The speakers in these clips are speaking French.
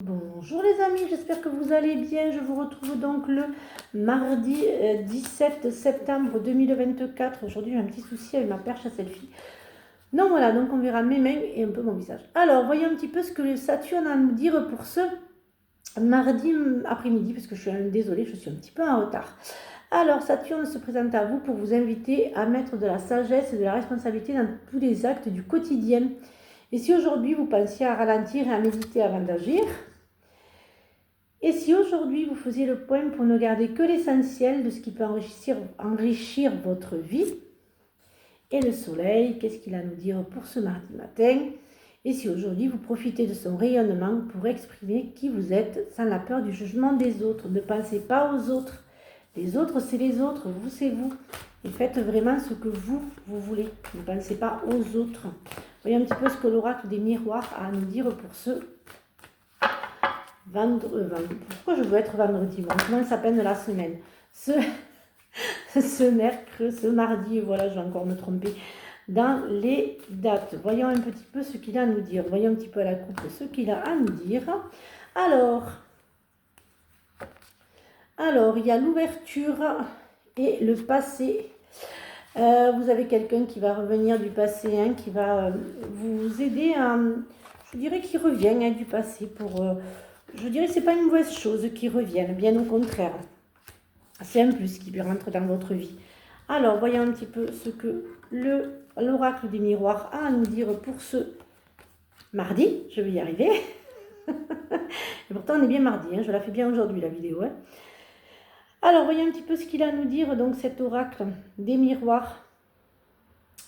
Bonjour les amis, j'espère que vous allez bien. Je vous retrouve donc le mardi 17 septembre 2024. Aujourd'hui, j'ai un petit souci avec ma perche à selfie. Donc voilà, donc on verra mes mains et un peu mon visage. Alors, voyons un petit peu ce que le Saturne a à nous dire pour ce mardi après-midi, parce que désolée, je suis un petit peu en retard. Alors, Saturne se présente à vous pour vous inviter à mettre de la sagesse et de la responsabilité dans tous les actes du quotidien. Et si aujourd'hui vous pensiez à ralentir et à méditer avant d'agir, et si aujourd'hui vous faisiez le point pour ne garder que l'essentiel de ce qui peut enrichir votre vie, et le soleil, qu'est-ce qu'il a à nous dire pour ce mardi matin? Et si aujourd'hui vous profitez de son rayonnement pour exprimer qui vous êtes sans la peur du jugement des autres. Ne pensez pas aux autres. Les autres, c'est les autres, vous, c'est vous. Et faites vraiment ce que vous voulez. Ne pensez pas aux autres. Voyez un petit peu ce que l'oracle des miroirs a à nous dire pour ce pourquoi je veux être vendredi? Bon, comment ça s'appelle la semaine? Ce mercredi, ce mardi, voilà, je vais encore me tromper dans les dates. Voyons un petit peu ce qu'il a à nous dire. Voyons un petit peu à la coupe ce qu'il a à nous dire. Alors il y a l'ouverture et le passé. Vous avez quelqu'un qui va revenir du passé, hein, qui va vous aider à, je dirais qu'il revient hein, du passé pour... je dirais que ce n'est pas une mauvaise chose qui revienne, bien au contraire. C'est un plus qui rentre dans votre vie. Alors, voyons un petit peu ce que l'oracle des miroirs a à nous dire pour ce mardi. Je vais y arriver. Et pourtant, on est bien mardi. Hein, je la fais bien aujourd'hui, la vidéo. Hein. Alors, voyons un petit peu ce qu'il a à nous dire, donc, cet oracle des miroirs.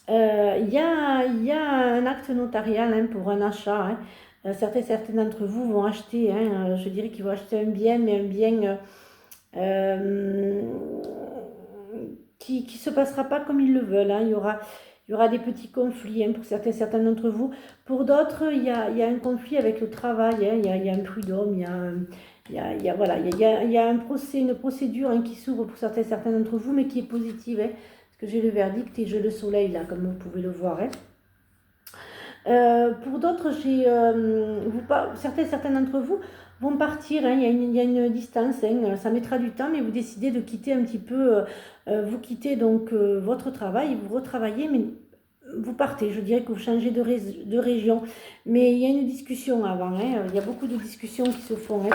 Il y a un acte notarial hein, pour un achat. Hein. Certains d'entre vous vont acheter, hein, je dirais qu'ils vont acheter un bien, mais un bien qui ne se passera pas comme ils le veulent. Hein. Il y aura des petits conflits hein, pour certains d'entre vous. Pour d'autres, il y a un conflit avec le travail. Hein. Il y a un prud'homme, il y a une procédure hein, qui s'ouvre pour certains d'entre vous, mais qui est positive. Hein, parce que j'ai le verdict et j'ai le soleil, là, comme vous pouvez le voir. Hein. Pour d'autres, certains d'entre vous vont partir, hein, il y a une distance, hein, ça mettra du temps, mais vous décidez de quitter un petit peu, vous quittez donc votre travail, vous retravaillez, mais vous partez, je dirais que vous changez de région, mais il y a une discussion avant, hein, il y a beaucoup de discussions qui se font hein,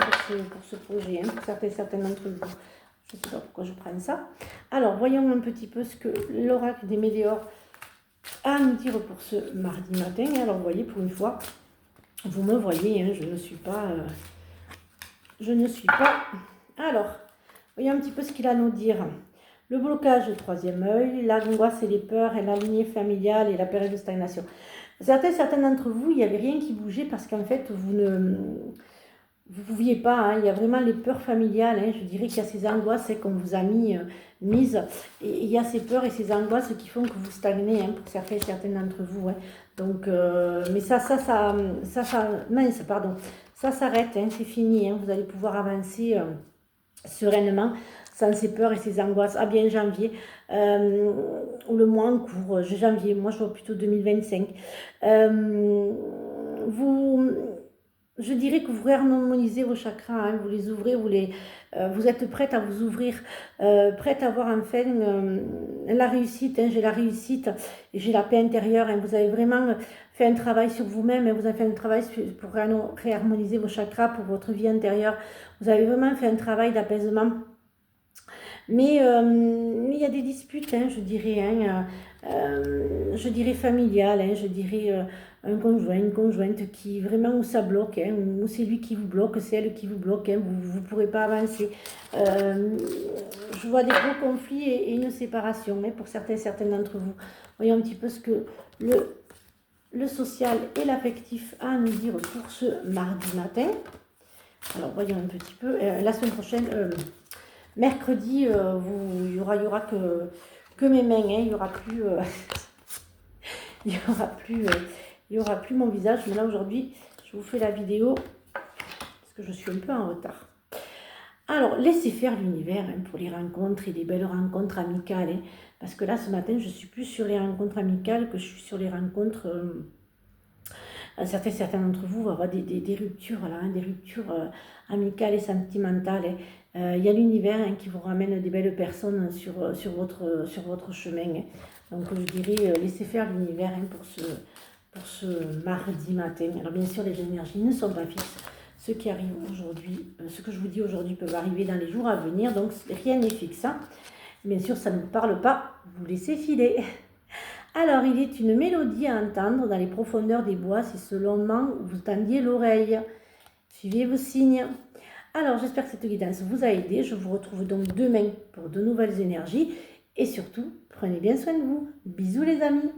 pour ce projet, hein, pour certains d'entre vous. Je ne sais pas pourquoi je prends ça. Alors, voyons un petit peu ce que l'oracle des Météores à nous dire pour ce mardi matin. Alors, vous voyez, pour une fois, vous me voyez, hein, je ne suis pas... Alors, voyons un petit peu ce qu'il a à nous dire. Le blocage, le troisième œil, l'angoisse et les peurs, et la lignée familiale et la période de stagnation. Certains d'entre vous, il n'y avait rien qui bougeait parce qu'en fait, vous ne pouviez pas, hein, il y a vraiment les peurs familiales, hein, je dirais qu'il y a ces angoisses hein, qu'on vous a mises, et il y a ces peurs et ces angoisses qui font que vous stagnez, hein, pour certains d'entre vous. Hein. Donc, mais ça s'arrête, hein, c'est fini, hein, vous allez pouvoir avancer sereinement, sans ces peurs et ces angoisses. Ah bien janvier, ou le mois en cours, janvier, moi je vois plutôt 2025. Je dirais que vous réharmonisez vos chakras, hein, vous les ouvrez, vous êtes prête à vous ouvrir, prête à avoir enfin la réussite. Hein, j'ai la réussite et j'ai la paix intérieure. Hein, vous avez vraiment fait un travail sur vous-même, hein, vous avez fait un travail pour réharmoniser vos chakras, pour votre vie intérieure. Vous avez vraiment fait un travail d'apaisement. Mais il y a des disputes, hein, je dirais familiales, hein, je dirais un conjoint, une conjointe qui vraiment où ça bloque, hein, ou c'est lui qui vous bloque, c'est elle qui vous bloque, hein, vous ne pourrez pas avancer. Je vois des gros conflits et une séparation hein, pour certains d'entre vous. Voyons un petit peu ce que le social et l'affectif a à nous dire pour ce mardi matin. Alors voyons un petit peu, la semaine prochaine... mercredi, il y aura que mes mains, hein, il y aura plus, il y aura plus mon visage. Mais là aujourd'hui, je vous fais la vidéo parce que je suis un peu en retard. Alors, laissez faire l'univers hein, pour les rencontres et les belles rencontres amicales. Hein, parce que là, ce matin, je suis plus sur les rencontres amicales que je suis sur les rencontres certains d'entre vous vont avoir des ruptures, voilà, hein, des ruptures amicales et sentimentales. Il y a l'univers hein, qui vous ramène des belles personnes sur votre chemin. Donc je dirais, laissez faire l'univers hein, pour ce mardi matin. Alors bien sûr, les énergies ne sont pas fixes. Ce qui arrive aujourd'hui, ce que je vous dis aujourd'hui peuvent arriver dans les jours à venir, donc rien n'est fixe. Hein. Bien sûr, ça ne vous parle pas, vous laissez filer. Alors, il est une mélodie à entendre dans les profondeurs des bois si seulement vous tendiez l'oreille. Suivez vos signes. Alors, j'espère que cette guidance vous a aidé. Je vous retrouve donc demain pour de nouvelles énergies. Et surtout, prenez bien soin de vous. Bisous les amis.